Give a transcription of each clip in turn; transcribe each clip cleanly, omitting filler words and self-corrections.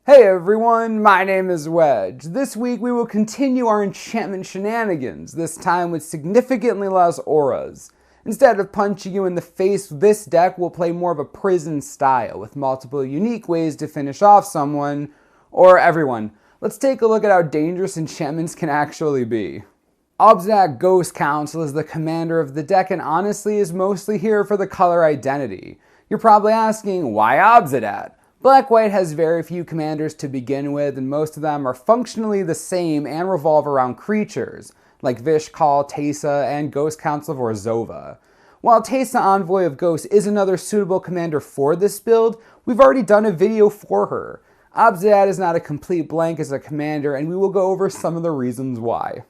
Hey everyone, my name is Wedge. This week we will continue our enchantment shenanigans, this time with significantly less auras. Instead of punching you in the face, this deck will play more of a prison style, with multiple unique ways to finish off someone, or everyone. Let's take a look at how dangerous enchantments can actually be. Obzedat Ghost Council is the commander of the deck and honestly is mostly here for the color identity. You're probably asking, why Obzedat? Black-White has very few commanders to begin with, and most of them are functionally the same and revolve around creatures, like Vishkal, Teysa, and Ghost Council of Orzhov. While Teysa Envoy of Ghosts is another suitable commander for this build, we've already done a video for her. Obzedat is not a complete blank as a commander, and we will go over some of the reasons why.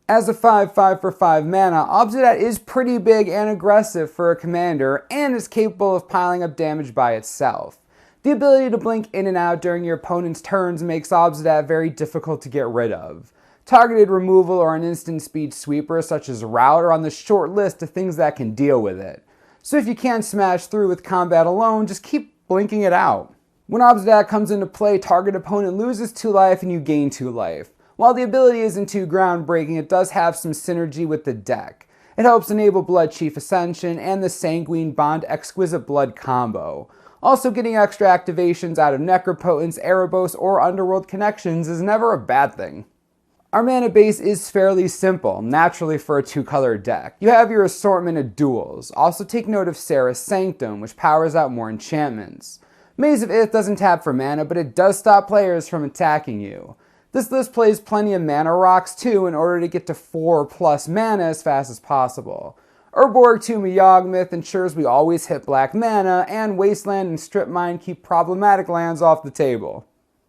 As a 5/5 for 5 mana, Obzedat is pretty big and aggressive for a commander, and is capable of piling up damage by itself. The ability to blink in and out during your opponent's turns makes Obzedat very difficult to get rid of. Targeted removal or an instant speed sweeper such as Rout are on the short list of things that can deal with it. So if you can't smash through with combat alone, just keep blinking it out. When Obzedat comes into play, target opponent loses 2 life and you gain 2 life. While the ability isn't too groundbreaking, it does have some synergy with the deck. It helps enable Blood Chief Ascension and the Sanguine Bond Exquisite Blood combo. Also, getting extra activations out of Necropotence, Erebos, or Underworld connections is never a bad thing. Our mana base is fairly simple, naturally for a 2-color deck. You have your assortment of duels. Also take note of Serra's Sanctum, which powers out more enchantments. Maze of Ith doesn't tap for mana, but it does stop players from attacking you. This list plays plenty of mana rocks too in order to get to 4+ mana as fast as possible. Urborg Tomb of Yawgmoth ensures we always hit black mana, and Wasteland and Strip Mine keep problematic lands off the table.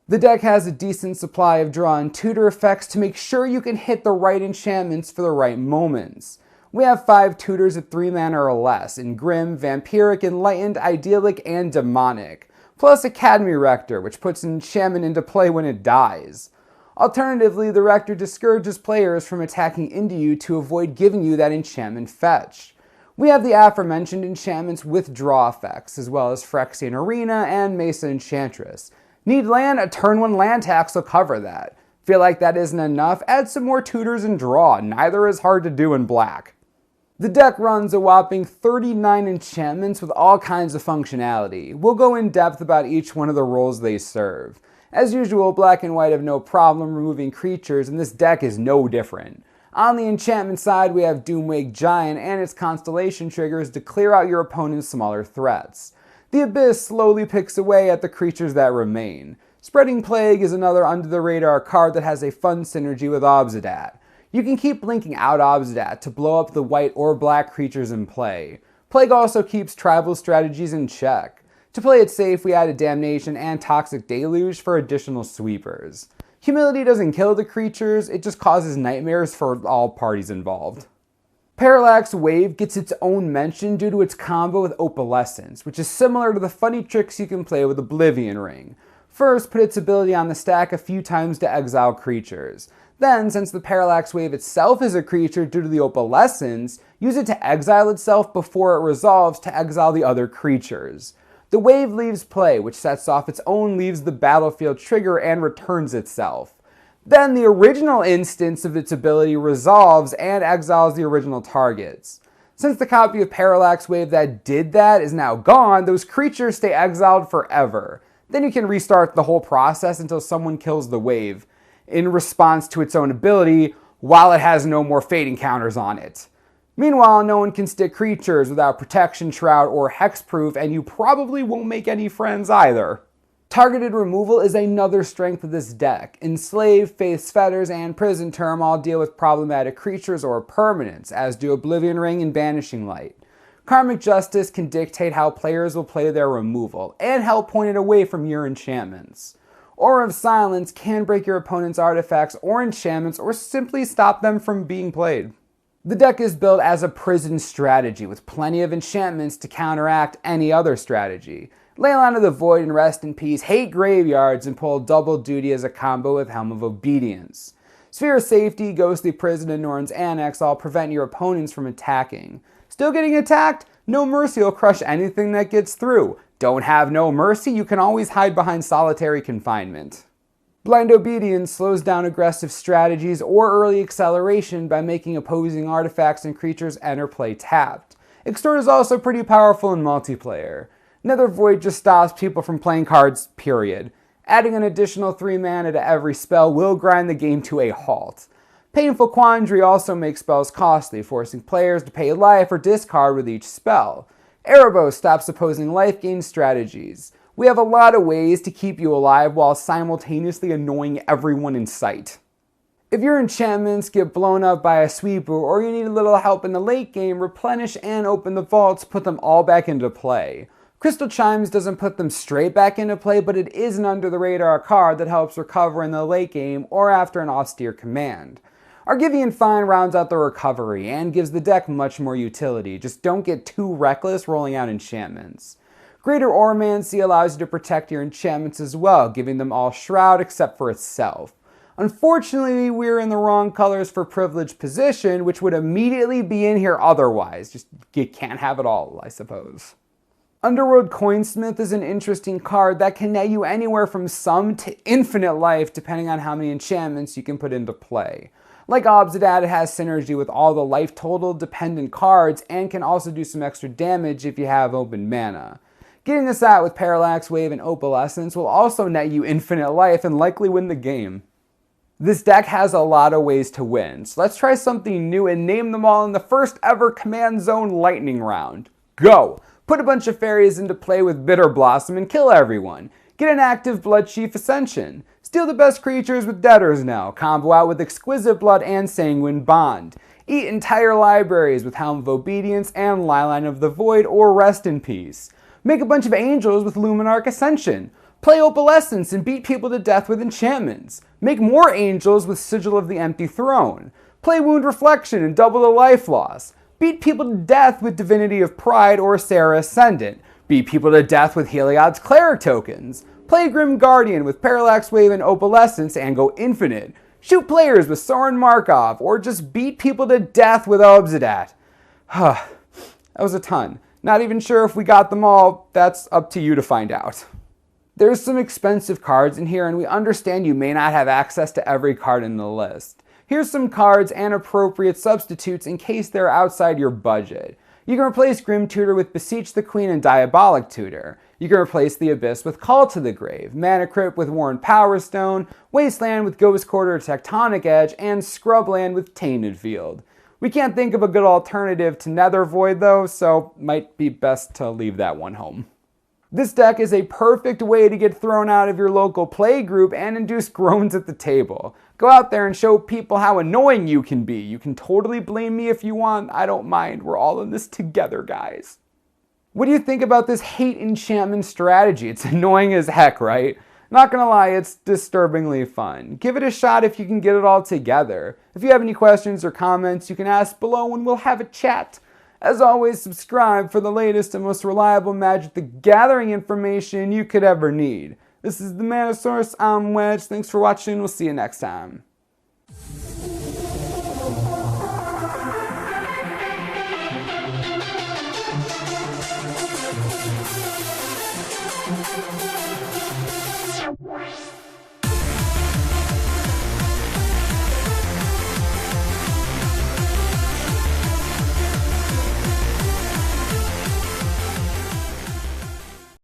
The deck has a decent supply of draw and tutor effects to make sure you can hit the right enchantments for the right moments. We have 5 tutors at 3 mana or less in Grim, Vampiric, Enlightened, Idyllic, and Demonic, plus Academy Rector, which puts an enchantment into play when it dies. Alternatively, the Rector discourages players from attacking into you to avoid giving you that enchantment fetch. We have the aforementioned enchantments with draw effects, as well as Phyrexian Arena and Mesa Enchantress. Need land? A turn 1 land tax will cover that. Feel like that isn't enough? Add some more tutors and draw, neither is hard to do in black. The deck runs a whopping 39 enchantments with all kinds of functionality. We'll go in depth about each one of the roles they serve. As usual, black and white have no problem removing creatures, and this deck is no different. On the enchantment side, we have Doomwake Giant and its constellation triggers to clear out your opponent's smaller threats. The Abyss slowly picks away at the creatures that remain. Spreading Plague is another under-the-radar card that has a fun synergy with Obzedat. You can keep blinking out Obzedat to blow up the white or black creatures in play. Plague also keeps tribal strategies in check. To play it safe, we added Damnation and Toxic Deluge for additional sweepers. Humility doesn't kill the creatures, it just causes nightmares for all parties involved. Parallax Wave gets its own mention due to its combo with Opalescence, which is similar to the funny tricks you can play with Oblivion Ring. First, put its ability on the stack a few times to exile creatures. Then, since the Parallax Wave itself is a creature due to the Opalescence, use it to exile itself before it resolves to exile the other creatures. The wave leaves play, which sets off its own leaves the battlefield trigger and returns itself. Then the original instance of its ability resolves and exiles the original targets. Since the copy of Parallax Wave that did that is now gone, those creatures stay exiled forever. Then you can restart the whole process until someone kills the wave, in response to its own ability, while it has no more fading counters on it. Meanwhile, no one can stick creatures without Protection Shroud or Hexproof, and you probably won't make any friends either. Targeted removal is another strength of this deck. Enslave, Faith's Fetters, and Prison Term all deal with problematic creatures or permanents, as do Oblivion Ring and Banishing Light. Karmic Justice can dictate how players will play their removal, and help point it away from your enchantments. Aura of Silence can break your opponent's artifacts or enchantments, or simply stop them from being played. The deck is built as a prison strategy with plenty of enchantments to counteract any other strategy. Leyline of the Void and Rest in Peace hate graveyards and pull double duty as a combo with Helm of Obedience. Sphere of Safety, Ghostly Prison, and Norn's Annex all prevent your opponents from attacking. Still getting attacked? No Mercy will crush anything that gets through. Don't have no mercy, you can always hide behind solitary confinement. Blind Obedience slows down aggressive strategies or early acceleration by making opposing artifacts and creatures enter play tapped. Extort is also pretty powerful in multiplayer. Nether Void just stops people from playing cards, period. Adding an additional 3 mana to every spell will grind the game to a halt. Painful Quandary also makes spells costly, forcing players to pay life or discard with each spell. Erebos stops opposing life gain strategies. We have a lot of ways to keep you alive while simultaneously annoying everyone in sight. If your enchantments get blown up by a sweeper or you need a little help in the late game, replenish and open the vaults, put them all back into play. Crystal Chimes doesn't put them straight back into play, but it is an under-the-radar card that helps recover in the late game or after an austere command. Argivian Fine rounds out the recovery and gives the deck much more utility, just don't get too reckless rolling out enchantments. Greater Auramancy allows you to protect your enchantments as well, giving them all Shroud except for itself. Unfortunately, we're in the wrong colors for Privileged Position, which would immediately be in here otherwise. Just, you can't have it all, I suppose. Underworld Coinsmith is an interesting card that can net you anywhere from some to infinite life depending on how many enchantments you can put into play. Like Obzedat, it has synergy with all the life total dependent cards and can also do some extra damage if you have open mana. Getting this out with Parallax Wave and Opalescence will also net you infinite life and likely win the game. This deck has a lot of ways to win, so let's try something new and name them all in the first ever Command Zone Lightning Round. Go! Put a bunch of fairies into play with Bitter Blossom and kill everyone. Get an active Bloodchief Ascension. Steal the best creatures with Debtors Knell. Combo out with Exquisite Blood and Sanguine Bond. Eat entire libraries with Helm of Obedience and Liline of the Void or Rest in Peace. Make a bunch of angels with Luminarch Ascension. Play Opalescence and beat people to death with enchantments. Make more angels with Sigil of the Empty Throne. Play Wound Reflection and double the life loss. Beat people to death with Divinity of Pride or Sarah Ascendant. Beat people to death with Heliod's Cleric tokens. Play Grim Guardian with Parallax Wave and Opalescence and go infinite. Shoot players with Sorin Markov, or just beat people to death with Obzedat. That was a ton. Not even sure if we got them all. That's up to you to find out. There's some expensive cards in here, and we understand you may not have access to every card in the list. Here's some cards and appropriate substitutes in case they're outside your budget. You can replace Grim Tutor with Beseech the Queen and Diabolic Tutor. You can replace the Abyss with Call to the Grave, Mana Crypt with Worn Power Stone, Wasteland with Ghost Quarter or Tectonic Edge, and Scrubland with Tainted Field. We can't think of a good alternative to Nether Void though, so might be best to leave that one home. This deck is a perfect way to get thrown out of your local play group and induce groans at the table. Go out there and show people how annoying you can be. You can totally blame me if you want, I don't mind. We're all in this together, guys. What do you think about this hate enchantment strategy? It's annoying as heck, right? Not gonna lie, it's disturbingly fun. Give it a shot if you can get it all together. If you have any questions or comments, you can ask below and we'll have a chat. As always, subscribe for the latest and most reliable Magic the Gathering information you could ever need. This is the Mana Source, I'm Wedge. Thanks for watching, we'll see you next time.